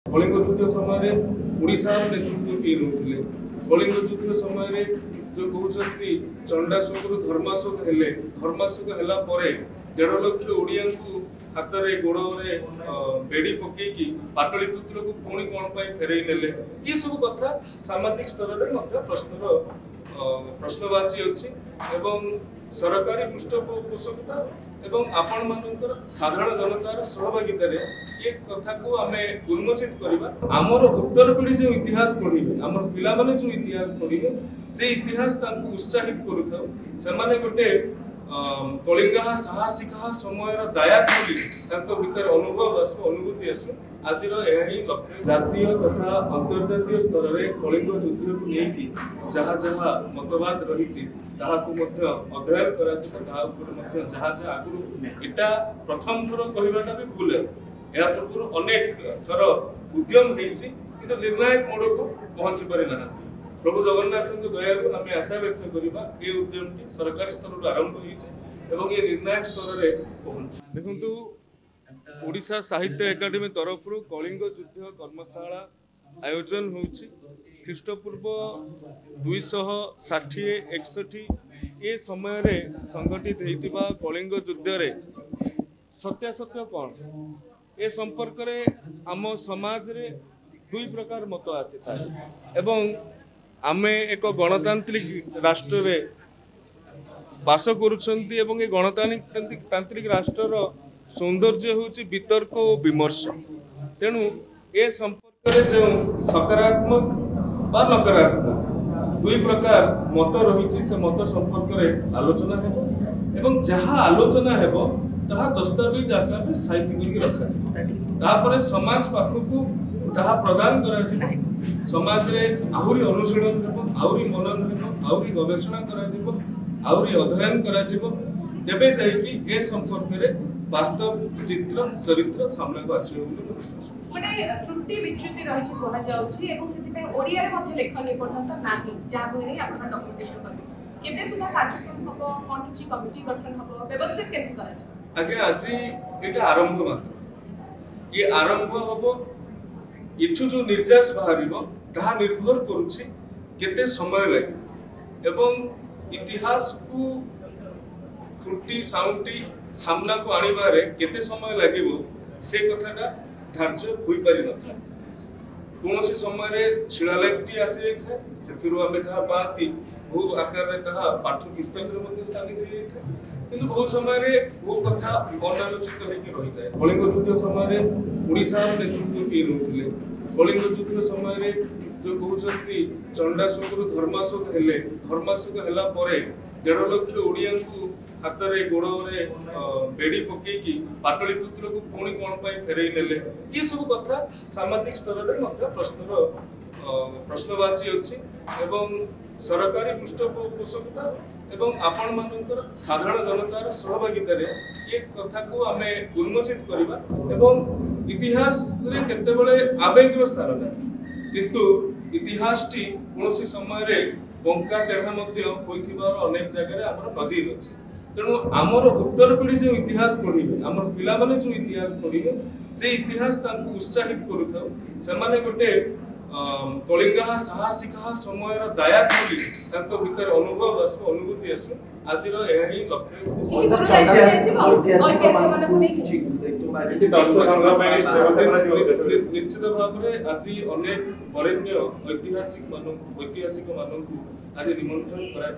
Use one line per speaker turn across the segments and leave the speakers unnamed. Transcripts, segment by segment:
कलिंग युद्ध समय ओडिशार नेतृत्व किए नौथिले कलिंग युद्ध समय जो कहते चंडाशोक धर्माशोक हेले धर्माशोक हैला परे 1.5 लाख ओडिया को हाथ में गोड़े बेड़ी पकईकि पाटलिपुत्र को पुणी कौन फेरई ने ये सब कथा सामाजिक स्तर में प्रश्नवाची अच्छी सरकारी पृष्ठपोषकता एवं आपण मानकर साधारण जनतार सहभागितार ये कथा को आम उन्मोचित करवा आमर उत्तर पीढ़ी जो इतिहास पढ़े आम पिला माने जो इतिहास पढ़े से इतिहास उत्साहित करुँ गोटे कलिंगा साहसिका समय दया भीतर अनुभव आसु अनुभूति आसु आज लक्ष्य जातीय तथा अंतर्जातीय स्तर में कलिंग युद्ध को लेकिन जहाँ जहाँ मतवाद रही अध्ययन कर जहाँ जहाँ आगु एटा प्रथम थर कहवाटा भी भूल है पूर्व अनेक थर उद्यम हो निर्णायक मोड़ को पहुंची पारि ना प्रभु जगन्नाथ दया आम आशा व्यक्त करवा ये उद्यम सरकारी स्तर आरंभ हो निर्णायक स्तर में पहुंच देखु ओडिशा साहित्य एकाडेमी तरफ कलिंग युद्ध कर्मशाला आयोजन होउछि ख्रीष्टपूर्व 260-61 ये समय रे संगठित होइतिबा कलिंग युद्ध रे सत्यासत्य कौन ए संपर्क रे आम समाज रे दुई प्रकार मत आसी थाए एवं आमे एक गणतांत्रिक राष्ट्र रे बास करुछंती एवं ए गणतांत्रिक राष्ट्र सौंदर्य होची वितर्क और विमर्श तेणु ए संपर्क रे जो सकारात्मक बा नकारात्मक दुई प्रकार मत रही से मत संपर्क रे आलोचना हेबो एवं जहाँ आलोचना हेबो ताहा दस्तावेज आकार में साहित्य करके रखा तापरे समाज पाखकू जहाँ प्रदान करा समाज रे आहुरी अनुशीलन हेबो आहुरी मनन हेबो आहुरी गवेषणा करा जिवो आहुरी अध्ययन करा जिवो तेबे जाई कि ए संपर्क रे वास्तव चित्र चरित्र सामने को आसी
माने त्रुटि विच्युति रही छै कहा जाउछि एवं सेति पे ओडिया रे मध्ये लेखन ए पर्यंत नाही जहा को नै आपण डॉक्यूमेंटेशन करबे केबे सुधा कार्यक्रम हबो कोन किछि कमिटी गठन हबो व्यवस्थित केति करा छै
आगे आज एटा आरंभ मात्र ये आरंभ हबो इठु जो निर्यास बाहरिबो ताहा निर्भर करूछि केते समय लागे एवं इतिहास को खुंटी साउंटी सामना को आनिबारे केते समय लागिबो से कथाटा धार्य होई पारि नथा कोनोसी समय रे शिलालेखटी आसी जाय था सेथिरु आमे जहा पाती बहु आकार रे तहा पाठ पुस्तक रे मध्ये स्थापित हो जाय था किंतु बहु समय रे बहु कथा अनालोचित होई के रही जाय कलिंग युद्ध समय रे ओडिसा नेतृत्व किए नौथिले कलिंग युद्ध समय रे जो कहते चंडाशोक धर्माशोक हेले धर्माशोक हैला परे 1.5 लाख ओडिया को हाथ में गोड़े बेड़ी पकईकि पाटलिपुत्र को पुणी कौन फेरई ने ये सब कथा सामाजिक स्तर में प्रश्नवाची अच्छी सरकारी पृष्ठपोषकता एवं आपण मानकर साधारण जनतार सहभागितार ये कथा को आम उन्मोचित करवा इतिहास रे केतेबेले आवेगर स्थान ना किंतु इतिहास टी कौन समय बंका तेढ़ा अनेक जगह आम नजीर अच्छे तेणु आमर उत्तर पीढ़ी जो इतिहास पढ़े आम पिला माने जो इतिहास पढ़े से इतिहास उत्साहित करुँ गोटे कलिंगा साहसिका समय दया भीतर अनुभव आसु अनुभूति आसु आज निश्चित भाव में आज अनेक वरेण्य ऐतिहासिक मानू आज निमंत्रण करा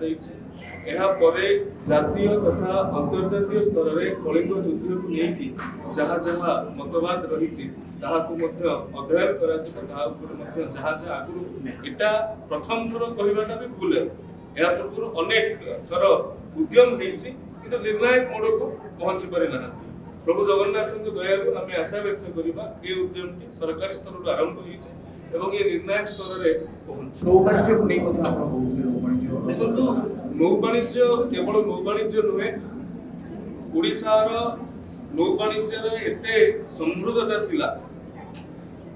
जातीय तथा अंतर्जातीय स्तर में कलिंग युद्ध को लेकिन जहाँ जहाँ मतवाद रही अध्ययन करा जहाँ जहाँ आगु एटा प्रथम थर कहवाटा भी भूल है पूर्व अनेक थर उद्यम हो निर्णायक मोड़ को पहुंची पारि ना प्रभु जगन्नाथ दया आम आशा व्यक्त करवा ये उद्यम सरकारी स्तर आरंभ हो निर्णायक स्तर में पहुंच नौवाणिज्य केवल नौवाणिज्य नुहे ओडिशार नौवाणिज्य एते समृद्धता थिला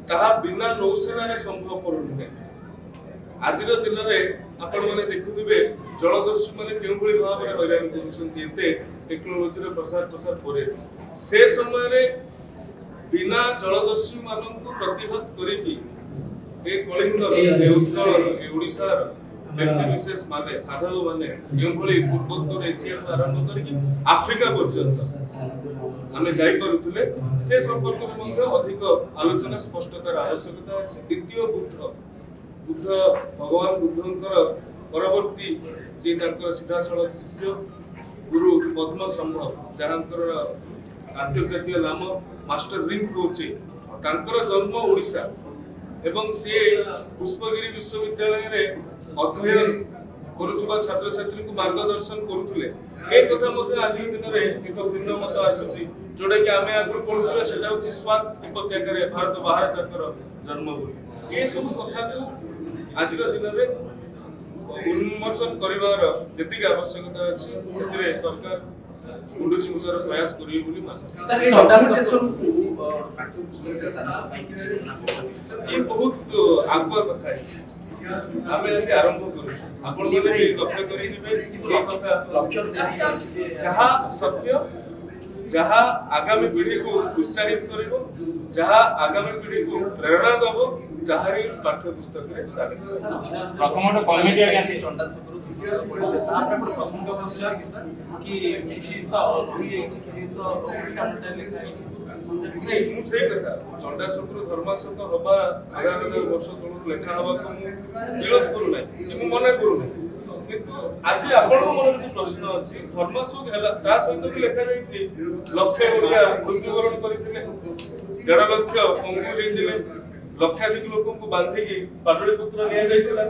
ताहा बिना नौसेना संभवपर नुहे आज दिन में आपण मैंने देखुवे जलदस्यु मैंने क्यों भाव में हैरान कर टेक्नोलोजी प्रसार प्रसार पर से समय बिना जलदस्यु मानक प्रतिहत करिकी ए कलिंगर ए उत्कलर ए ओडिशार व्यक्ति विशेष माने साधु माने यो भली पूर्वोत्तर एशिया को आरंभ करिकी आफ्रिका पर्यंत आमे जाई पारुथले से संपर्क में ମଧ୍ୟ अधिक आलोचना स्पष्टतार आवश्यकता अछि। द्वितीय बुद्ध भगवान बुद्धंकर परवर्ती जे तांकर सीधासळख शिष्य गुरु पद्म संभव जहाँकर अंतर्जातीय नाम मास्टर रिंग कोचे तांकर जन्म ओडिशा एवं से पुष्पगिरी विश्वविद्यालय रे अध्ययन करुथुबा छात्र छात्री को मार्गदर्शन करुथुले ए कथा मध्ये आज दिन रे एक भिन्न मत आसुची जोडे कि आमे आगु पढुथुले सेटा होची स्वात उपत्यका रे भारत बाहर ताकर जन्मभूमि ए सब कथा को आज दिन रे उन्मोचन करिवार जति आवश्यकता अछि सेतिरे सरकार गुंडुची मुजर प्रयास करियो बोली मासा ये बहुत आगुआ कथा है आमे आज आरंभ करू आपण माने लक्ष्य करि दिबे ए कथा लक्ष्य जहां सत्य जहां आगामी पीढ़ी को उत्साहित करिवो जहां आगामी पीढ़ी को प्रेरणा दबो जहां ही पाठ्य पुस्तक रे स्थापित
रकमट कमिटी आगे चंडासपुर पड़े तापर प्रसंग बसला कि सर कि किछि रही जाइछि किछि उल्टा उल्टा लिखा जाइछि
नहीं मु सही कथा चंडासपुर धर्मासंग हवा 11000 वर्ष तळु लेखा हवा को मु विरोध करू नै कि मु मना करू नै किंतु आज आपण मन जो प्रश्न अछि धर्मासंग हला ता सहित भी लेखा जाइछि लक्ष्य ओडिया मृत्युवरण करथिले 1.5 लाख पंगु हेतिले लक्षाधिक लोक को बांधिकी पाटलिपुत्र निया जाइतला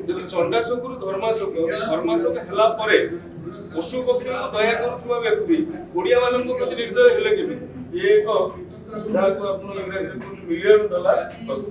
यदि चंडासपुर धर्मासंग हला परे पशु पक्षी को दया करुवा व्यक्ति ओडिया मानन को प्रति निर्दय हेले केबे ये एक जाको आपण इंग्लिश में $1 मिलियन प्रश्न